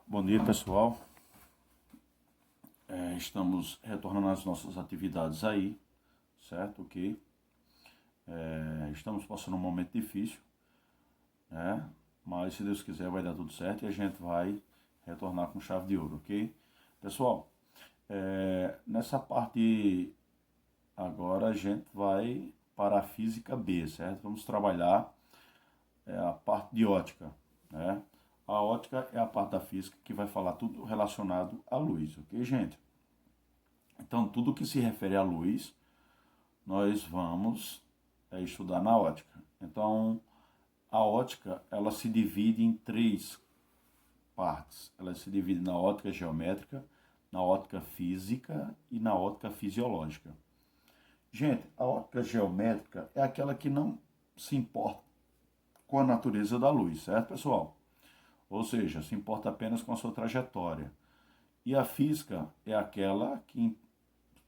Bom dia, pessoal. Estamos retornando às nossas atividades aí, certo? Ok. Estamos passando um momento difícil, né? Mas se Deus quiser vai dar tudo certo e a gente vai retornar com chave de ouro, ok? Pessoal, nessa parte agora a gente vai para a física B, certo? Vamos trabalhar a parte de ótica, né? A ótica é a parte da física que vai falar tudo relacionado à luz, ok, gente? Então, tudo que se refere à luz, nós vamos estudar na ótica. Então, a ótica, ela se divide em três partes. Ela se divide na ótica geométrica, na ótica física e na ótica fisiológica. Gente, a ótica geométrica é aquela que não se importa com a natureza da luz, certo, pessoal? Ou seja, se importa apenas com a sua trajetória. E a física é aquela que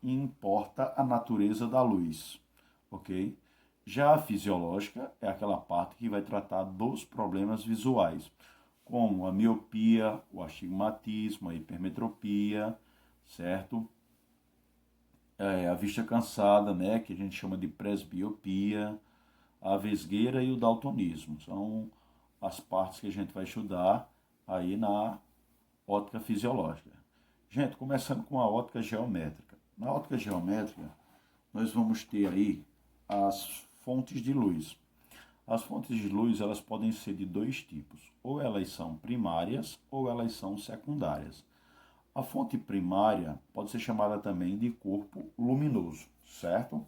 importa a natureza da luz, ok? Já a fisiológica é aquela parte que vai tratar dos problemas visuais, como a miopia, o astigmatismo, a hipermetropia, certo? A vista cansada, né, que a gente chama de presbiopia, a vesgueira e o daltonismo. São as partes que a gente vai estudar aí na ótica fisiológica. Gente, começando com a ótica geométrica. Na ótica geométrica, nós vamos ter aí as fontes de luz. As fontes de luz, elas podem ser de dois tipos. Ou elas são primárias ou elas são secundárias. A fonte primária pode ser chamada também de corpo luminoso, certo?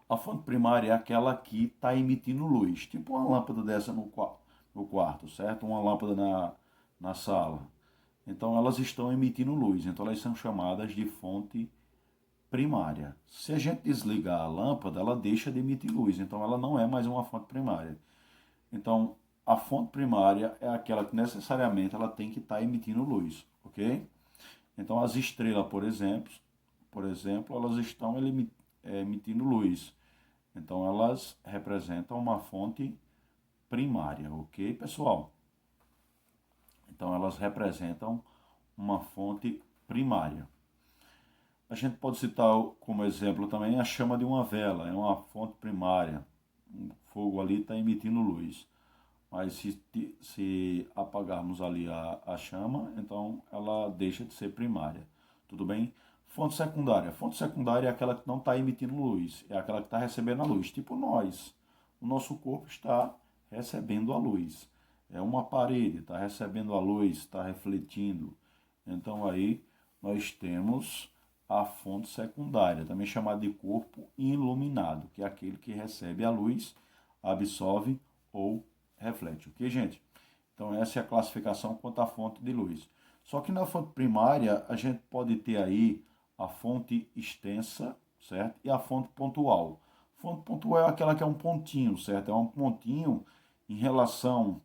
A fonte primária é aquela que está emitindo luz, tipo uma lâmpada dessa no quarto, certo? Uma lâmpada na sala. Então elas estão emitindo luz, então elas são chamadas de fonte primária. Se a gente desligar a lâmpada, ela deixa de emitir luz, então ela não é mais uma fonte primária. Então a fonte primária é aquela que necessariamente ela tem que estar emitindo luz, ok? Então as estrelas, por exemplo, elas estão emitindo luz. Então elas representam uma fonte primária, ok, pessoal? Então elas representam uma fonte primária. A gente pode citar como exemplo também a chama de uma vela, é uma fonte primária. O fogo ali está emitindo luz. Mas se apagarmos ali a chama, então ela deixa de ser primária. Tudo bem? Fonte secundária. Fonte secundária é aquela que não está emitindo luz, é aquela que está recebendo a luz. Tipo nós. O nosso corpo está recebendo a luz. É uma parede, está recebendo a luz, está refletindo. Então aí nós temos a fonte secundária, também chamada de corpo iluminado, que é aquele que recebe a luz, absorve ou reflete, ok, gente? Então essa é a classificação quanto à fonte de luz. Só que na fonte primária a gente pode ter aí a fonte extensa, certo? E a fonte pontual. Fonte pontual é aquela que é um pontinho, certo? É um pontinho em relação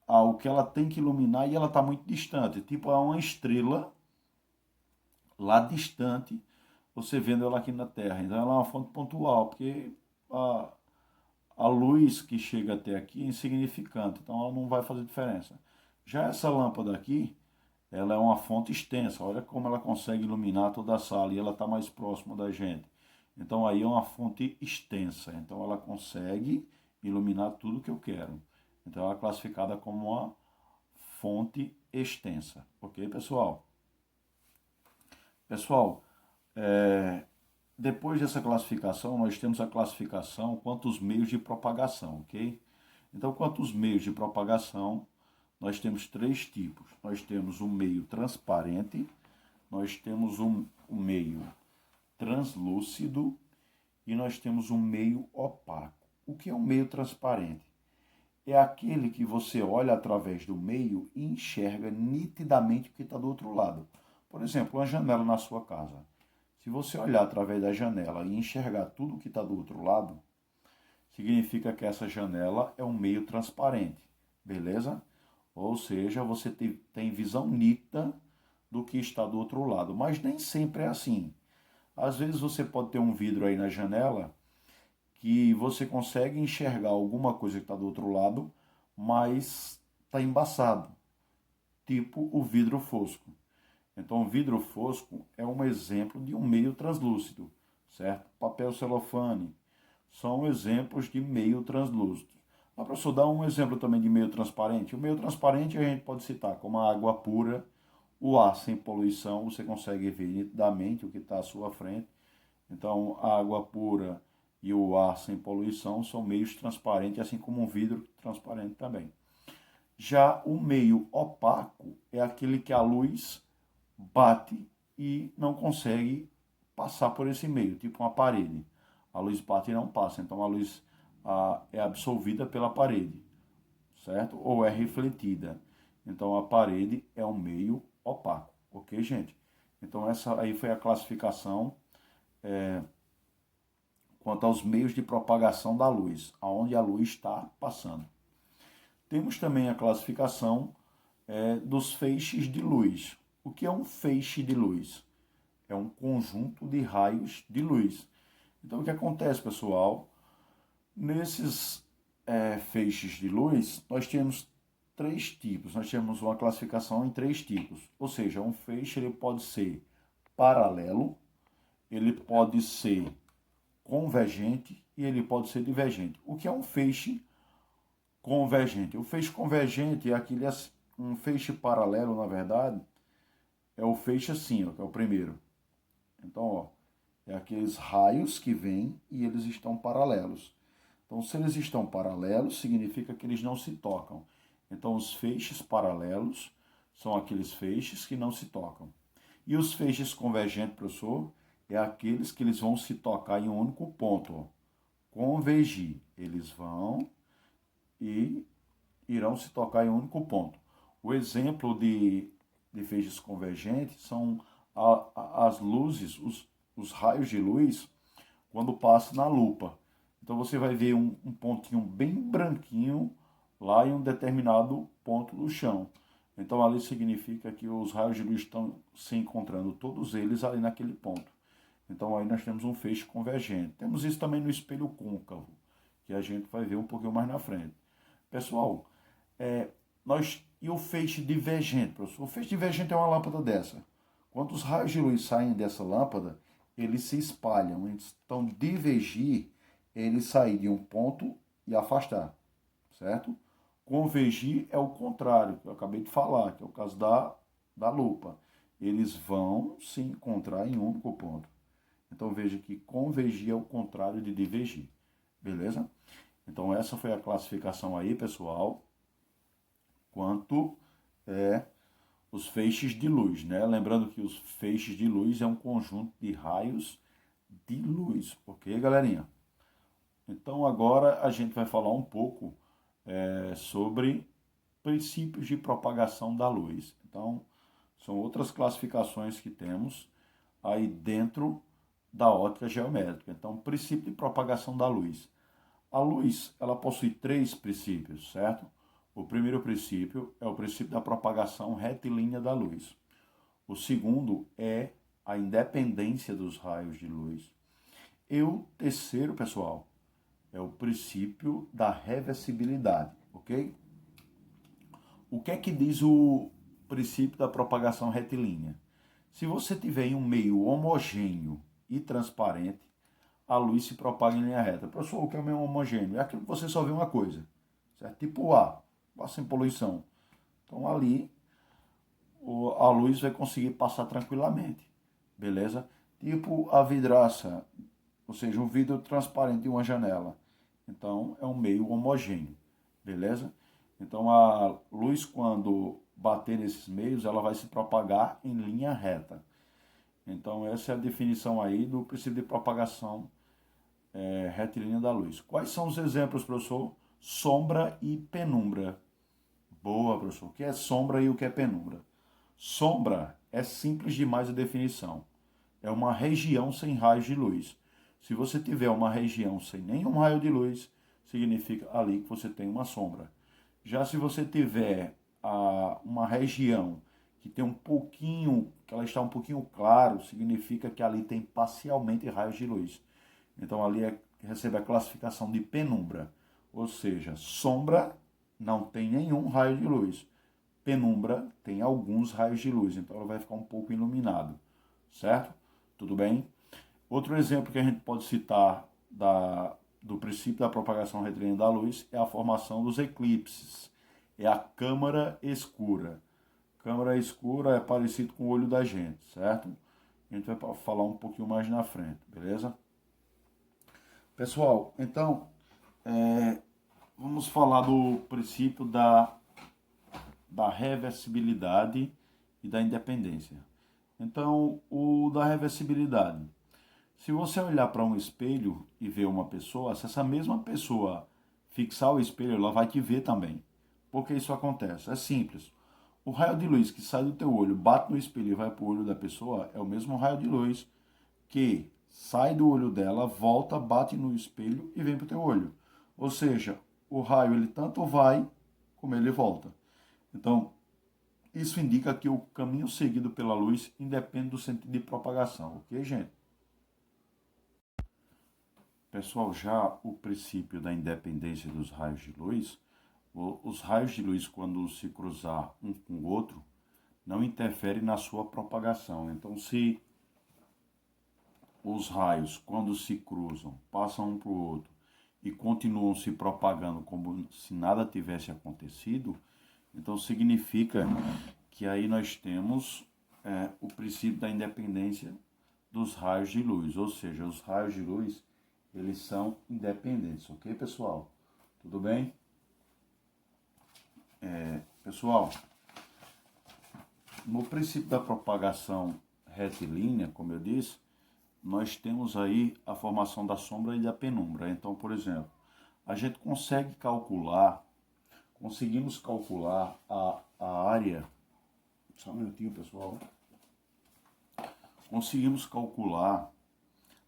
ao que ela tem que iluminar e ela está muito distante. Tipo, é uma estrela lá distante, você vendo ela aqui na Terra. Então ela é uma fonte pontual, porque a luz que chega até aqui é insignificante, então ela não vai fazer diferença. Já essa lâmpada aqui, ela é uma fonte extensa, olha como ela consegue iluminar toda a sala e ela está mais próxima da gente. Então aí é uma fonte extensa, então ela consegue iluminar tudo que eu quero. Então ela é classificada como uma fonte extensa, ok, pessoal? Pessoal, depois dessa classificação, nós temos a classificação quanto aos meios de propagação, ok? Então, quanto aos meios de propagação, nós temos três tipos. Nós temos um meio transparente, nós temos um meio translúcido e nós temos um meio opaco. O que é um meio transparente? É aquele que você olha através do meio e enxerga nitidamente o que está do outro lado. Por exemplo, uma janela na sua casa. Se você olhar através da janela e enxergar tudo que está do outro lado, significa que essa janela é um meio transparente, beleza? Ou seja, você tem visão nítida do que está do outro lado, mas nem sempre é assim. Às vezes você pode ter um vidro aí na janela que você consegue enxergar alguma coisa que está do outro lado, mas está embaçado. tipo o vidro fosco. Então, o vidro fosco é um exemplo de um meio translúcido, certo? Papel celofane são exemplos de meio translúcido. Ah, professor, dá um exemplo também de meio transparente. O meio transparente a gente pode citar como a água pura, o ar sem poluição, você consegue ver nitidamente o que está à sua frente. Então, a água pura e o ar sem poluição são meios transparentes, assim como um vidro transparente também. Já o meio opaco é aquele que a luz bate e não consegue passar por esse meio, tipo uma parede. A luz bate e não passa, então a luz é absorvida pela parede, certo? Ou é refletida. Então a parede é um meio opaco, ok, gente? Então essa aí foi a classificação quanto aos meios de propagação da luz, aonde a luz está passando. Temos também a classificação dos feixes de luz. O que é um feixe de luz? É um conjunto de raios de luz. Então, o que acontece, pessoal? Nesses feixes de luz, nós temos três tipos. Nós temos uma classificação em três tipos. Ou seja, um feixe ele pode ser paralelo, ele pode ser convergente e ele pode ser divergente. O que é um feixe convergente? O feixe convergente é aquele um feixe paralelo, na verdade, é o feixe assim, ó, que é o primeiro. Então, ó, é aqueles raios que vêm e eles estão paralelos. Então, se eles estão paralelos, significa que eles não se tocam. Então, os feixes paralelos são aqueles feixes que não se tocam. E os feixes convergentes, professor, é aqueles que eles vão se tocar em um único ponto. Ó. Convergir. Eles vão e irão se tocar em um único ponto. O exemplo de feixes convergentes são as luzes, os raios de luz, quando passa na lupa. Então você vai ver um pontinho bem branquinho lá em um determinado ponto do chão. Então ali significa que os raios de luz estão se encontrando, todos eles ali naquele ponto. Então aí nós temos um feixe convergente. Temos isso também no espelho côncavo, que a gente vai ver um pouquinho mais na frente. Pessoal, e o feixe divergente, professor? O feixe divergente é uma lâmpada dessa. Quando os raios de luz saem dessa lâmpada, eles se espalham. Então, divergir é ele sair de um ponto e afastar, certo? Convergir é o contrário, que eu acabei de falar, que é o caso da lupa. Eles vão se encontrar em um único ponto. Então, veja que convergir é o contrário de divergir, beleza? Então, essa foi a classificação aí, pessoal, quanto os feixes de luz, né? Lembrando que os feixes de luz é um conjunto de raios de luz, ok, galerinha? Então agora a gente vai falar um pouco sobre princípios de propagação da luz. Então são outras classificações que temos aí dentro da ótica geométrica. Então, princípio de propagação da luz. A luz, ela possui três princípios, certo? O primeiro princípio é o princípio da propagação retilínea da luz. O segundo é a independência dos raios de luz. E o terceiro, pessoal, é o princípio da reversibilidade, ok? O que é que diz o princípio da propagação retilínea? Se você tiver em um meio homogêneo e transparente, a luz se propaga em linha reta. Professor, o que é o meio homogêneo? É aquilo que você só vê uma coisa, certo? Tipo o ar sem poluição. Então ali a luz vai conseguir passar tranquilamente, beleza? Tipo a vidraça, ou seja, um vidro transparente de uma janela. Então é um meio homogêneo, beleza? Então a luz, quando bater nesses meios, ela vai se propagar em linha reta. Então essa é a definição aí do princípio de propagação retilínea da luz. Quais são os exemplos, professor? Sombra e penumbra. Boa, professor. O que é sombra e o que é penumbra? Sombra é simples demais a definição. É uma região sem raios de luz. Se você tiver uma região sem nenhum raio de luz, significa ali que você tem uma sombra. Já se você tiver uma região que tem um pouquinho, que ela está um pouquinho claro, significa que ali tem parcialmente raios de luz. Então ali recebe a classificação de penumbra. Ou seja, sombra não tem nenhum raio de luz. penumbra tem alguns raios de luz, então ela vai ficar um pouco iluminado, certo? Tudo bem? Outro exemplo que a gente pode citar do princípio da propagação retilínea da luz é a formação dos eclipses, é a câmara escura. Câmara escura é parecido com o olho da gente, certo? A gente vai falar um pouquinho mais na frente, beleza? Pessoal, então, vamos falar do princípio da reversibilidade e da independência. Então, o da reversibilidade. Se você olhar para um espelho e ver uma pessoa, se essa mesma pessoa fixar o espelho, ela vai te ver também. Por que isso acontece? É simples. O raio de luz que sai do teu olho, bate no espelho e vai para o olho da pessoa, é o mesmo raio de luz que sai do olho dela, volta, bate no espelho e vem para o teu olho. Ou seja, o raio ele tanto vai como ele volta. Então, isso indica que o caminho seguido pela luz independe do sentido de propagação, ok, gente? Pessoal, já o princípio da independência dos raios de luz, os raios de luz, quando se cruzar um com o outro, não interferem na sua propagação. Então, se os raios, quando se cruzam, passam um para o outro e continuam se propagando como se nada tivesse acontecido, então significa que aí nós temos o princípio da independência dos raios de luz, ou seja, os raios de luz, eles são independentes, ok, pessoal? Tudo bem? Pessoal, no princípio da propagação retilínea, como eu disse, nós temos aí a formação da sombra e da penumbra. Então, por exemplo, a gente conseguimos calcular a área, só um minutinho, pessoal, conseguimos calcular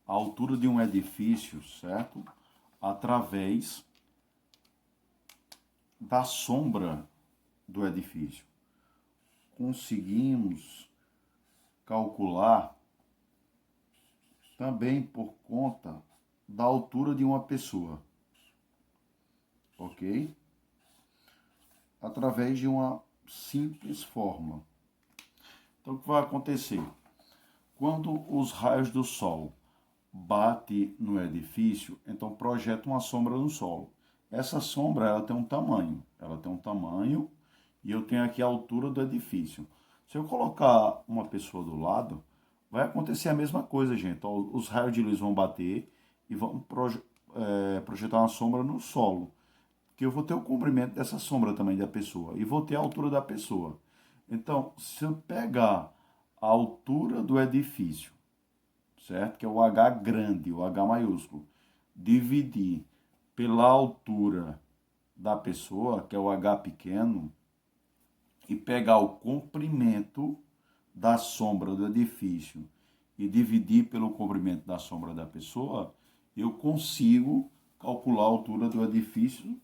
a altura de um edifício, certo? Através da sombra do edifício. Conseguimos calcular também por conta da altura de uma pessoa, ok? Através de uma simples fórmula. Então, o que vai acontecer? Quando os raios do sol batem no edifício, então projeta uma sombra no solo. Essa sombra, ela tem um tamanho, e eu tenho aqui a altura do edifício. Se eu colocar uma pessoa do lado, vai acontecer a mesma coisa, gente. Então, os raios de luz vão bater e vão projetar uma sombra no solo. Que eu vou ter o comprimento dessa sombra também da pessoa e vou ter a altura da pessoa. Então, se eu pegar a altura do edifício, certo? Que é o H grande, o H maiúsculo, dividir pela altura da pessoa, que é o H pequeno, e pegar o comprimento da sombra do edifício e dividir pelo comprimento da sombra da pessoa, eu consigo calcular a altura do edifício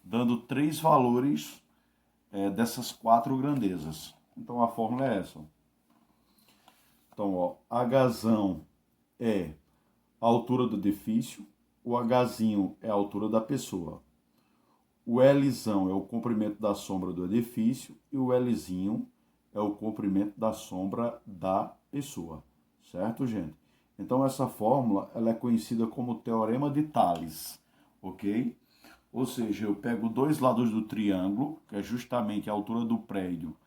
dando 3 valores dessas 4 grandezas. Então a fórmula é essa. Então, ó, Hzão é a altura do edifício, o Hzinho é a altura da pessoa. O Lzão é o comprimento da sombra do edifício e o Lzinho é o comprimento da sombra da pessoa, certo, gente? Então essa fórmula ela é conhecida como Teorema de Thales, ok? Ou seja, eu pego 2 lados do triângulo, que é justamente a altura do prédio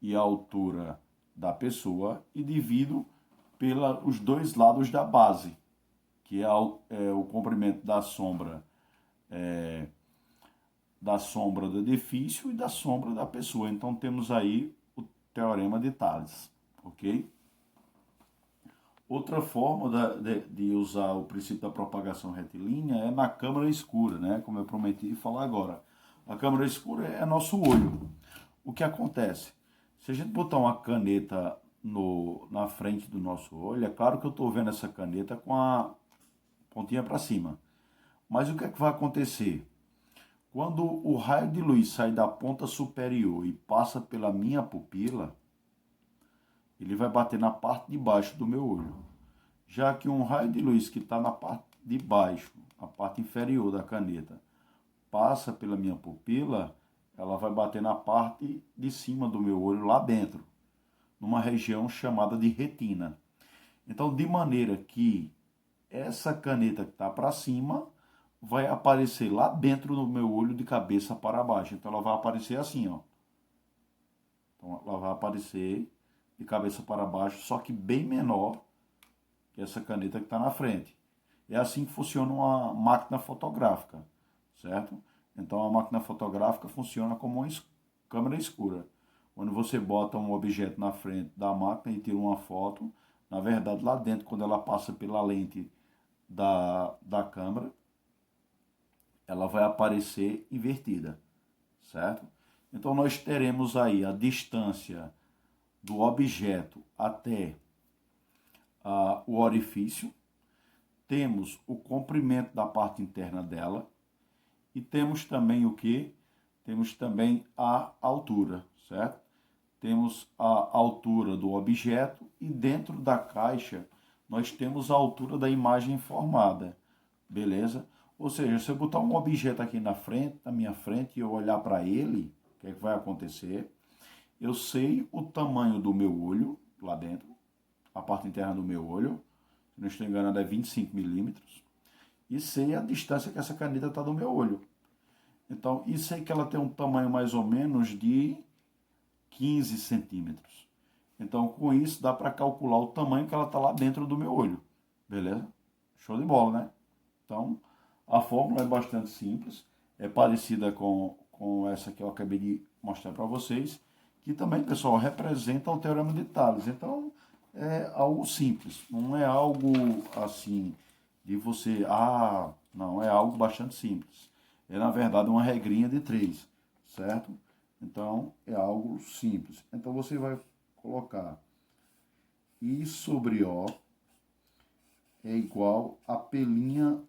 e a altura da pessoa, e divido pelos 2 lados da base, que é o comprimento da sombra do edifício e da sombra da pessoa. Então temos aí o Teorema de Thales, ok? Outra forma de usar o princípio da propagação retilínea é na câmara escura, né? Como eu prometi falar agora. A câmara escura é nosso olho. O que acontece? Se a gente botar uma caneta na frente do nosso olho, é claro que eu estou vendo essa caneta com a pontinha para cima. Mas o que é que vai acontecer? Quando o raio de luz sai da ponta superior e passa pela minha pupila, ele vai bater na parte de baixo do meu olho. Já que um raio de luz que está na parte de baixo, a parte inferior da caneta, passa pela minha pupila, ela vai bater na parte de cima do meu olho, lá dentro, numa região chamada de retina. Então, de maneira que essa caneta que está para cima vai aparecer lá dentro do meu olho de cabeça para baixo. Então, ela vai aparecer assim, ó. Então, ela vai aparecer de cabeça para baixo, só que bem menor que essa caneta que está na frente. É assim que funciona uma máquina fotográfica, certo? Então, a máquina fotográfica funciona como uma câmera escura. Quando você bota um objeto na frente da máquina e tira uma foto, na verdade, lá dentro, quando ela passa pela lente da câmera, ela vai aparecer invertida, certo? Então, nós teremos aí a distância do objeto até o orifício, temos o comprimento da parte interna dela e temos também o que? Temos também a altura, certo? Temos a altura do objeto e dentro da caixa nós temos a altura da imagem formada, beleza? Ou seja, se eu botar um objeto aqui na minha frente, e eu olhar para ele, o que é que vai acontecer? Eu sei o tamanho do meu olho lá dentro, a parte interna do meu olho, se não estou enganado é 25 milímetros, e sei a distância que essa caneta está do meu olho. Então, e sei que ela tem um tamanho mais ou menos de 15 centímetros. Então, com isso, dá para calcular o tamanho que ela está lá dentro do meu olho. Beleza? Show de bola, né? Então, a fórmula é bastante simples. É parecida com essa que eu acabei de mostrar para vocês. Que também, pessoal, representa o Teorema de Tales. Então, é algo simples. Não é algo assim de você... não, é algo bastante simples. É, na verdade, uma regrinha de 3, certo? Então, é algo simples. Então, você vai colocar I sobre O é igual a P'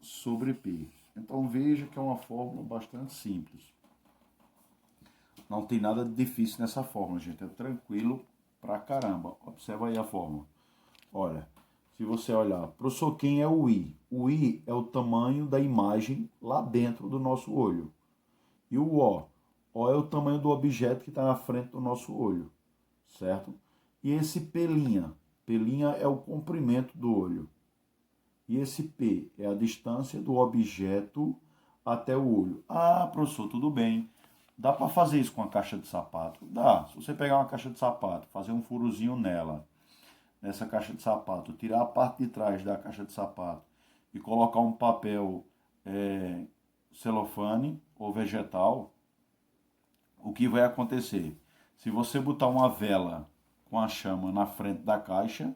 sobre P. Então, veja que é uma fórmula bastante simples. Não tem nada de difícil nessa fórmula, gente. É tranquilo pra caramba. Observa aí a fórmula. Olha, se você olhar, professor, quem é o I? O I é o tamanho da imagem lá dentro do nosso olho. E o O? O é o tamanho do objeto que está na frente do nosso olho, certo? E esse P'? P' é o comprimento do olho. E esse P é a distância do objeto até o olho. Ah, professor, tudo bem. Dá para fazer isso com a caixa de sapato? Dá. Se você pegar uma caixa de sapato, fazer um furozinho nessa caixa de sapato, tirar a parte de trás da caixa de sapato e colocar um papel celofane ou vegetal, o que vai acontecer? Se você botar uma vela com a chama na frente da caixa,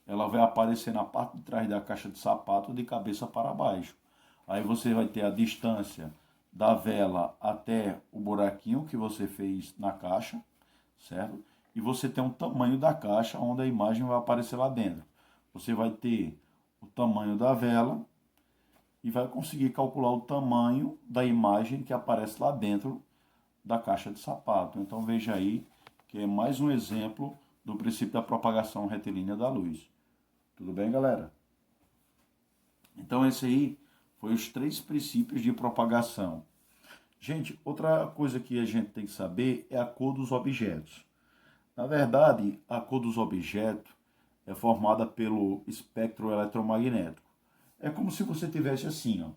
ela vai aparecer na parte de trás da caixa de sapato de cabeça para baixo. Aí você vai ter a distância da vela até o buraquinho que você fez na caixa, certo? E você tem um tamanho da caixa onde a imagem vai aparecer lá dentro. Você vai ter o tamanho da vela e vai conseguir calcular o tamanho da imagem que aparece lá dentro da caixa de sapato. Então veja aí que é mais um exemplo do princípio da propagação retilínea da luz. Tudo bem, galera? Então esse aí foi os 3 princípios de propagação. Gente, outra coisa que a gente tem que saber é a cor dos objetos. Na verdade, a cor dos objetos é formada pelo espectro eletromagnético. É como se você tivesse assim, ó.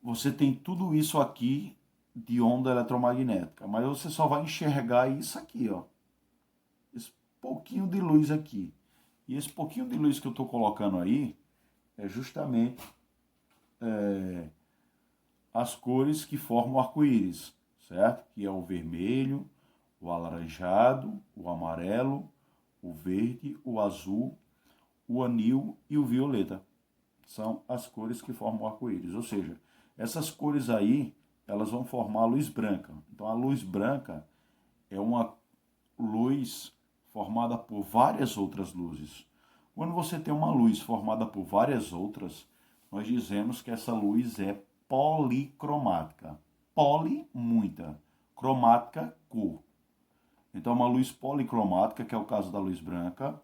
Você tem tudo isso aqui de onda eletromagnética, mas você só vai enxergar isso aqui, ó. Esse pouquinho de luz aqui. E esse pouquinho de luz que eu estou colocando aí é justamente as cores que formam o arco-íris, certo? Que é o vermelho, o alaranjado, o amarelo, o verde, o azul, o anil e o violeta. São as cores que formam o arco-íris. Ou seja, essas cores aí, elas vão formar a luz branca. Então, a luz branca é uma luz formada por várias outras luzes. Quando você tem uma luz formada por várias outras, nós dizemos que essa luz é policromática. Poli, muita. Cromática, cor. Então, uma luz policromática, que é o caso da luz branca,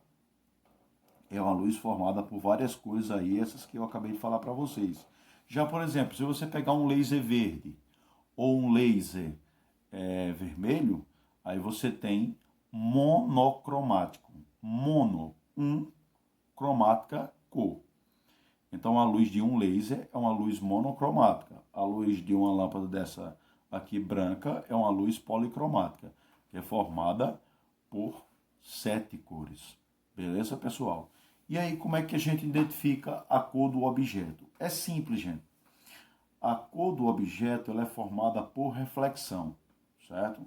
é uma luz formada por várias cores aí, essas que eu acabei de falar para vocês. Já, por exemplo, se você pegar um laser verde ou um laser vermelho, aí você tem monocromático. Mono, cromática, cor. Então a luz de um laser é uma luz monocromática. A luz de uma lâmpada dessa aqui branca é uma luz policromática, que é formada por 7 cores. Beleza, pessoal? E aí, como é que a gente identifica a cor do objeto? É simples, gente. A cor do objeto ela é formada por reflexão, certo?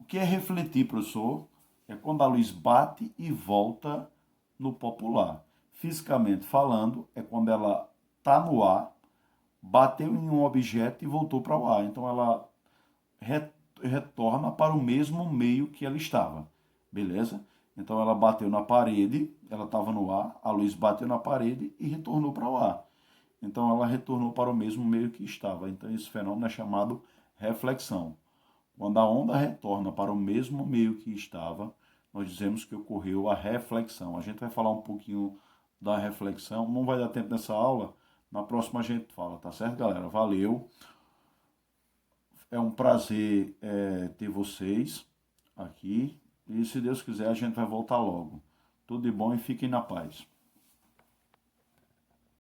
O que é refletir, professor? É quando a luz bate e volta no popular. Fisicamente falando, é quando ela está no ar, bateu em um objeto e voltou para o ar. Então ela retorna para o mesmo meio que ela estava. Beleza? Então ela bateu na parede, ela estava no ar, a luz bateu na parede e retornou para o ar. Então ela retornou para o mesmo meio que estava. Então esse fenômeno é chamado reflexão. Quando a onda retorna para o mesmo meio que estava, nós dizemos que ocorreu a reflexão. A gente vai falar um pouquinho da reflexão, não vai dar tempo nessa aula, na próxima a gente fala, tá certo, galera? Valeu! É um prazer ter vocês aqui. E se Deus quiser, a gente vai voltar logo. Tudo de bom e fiquem na paz.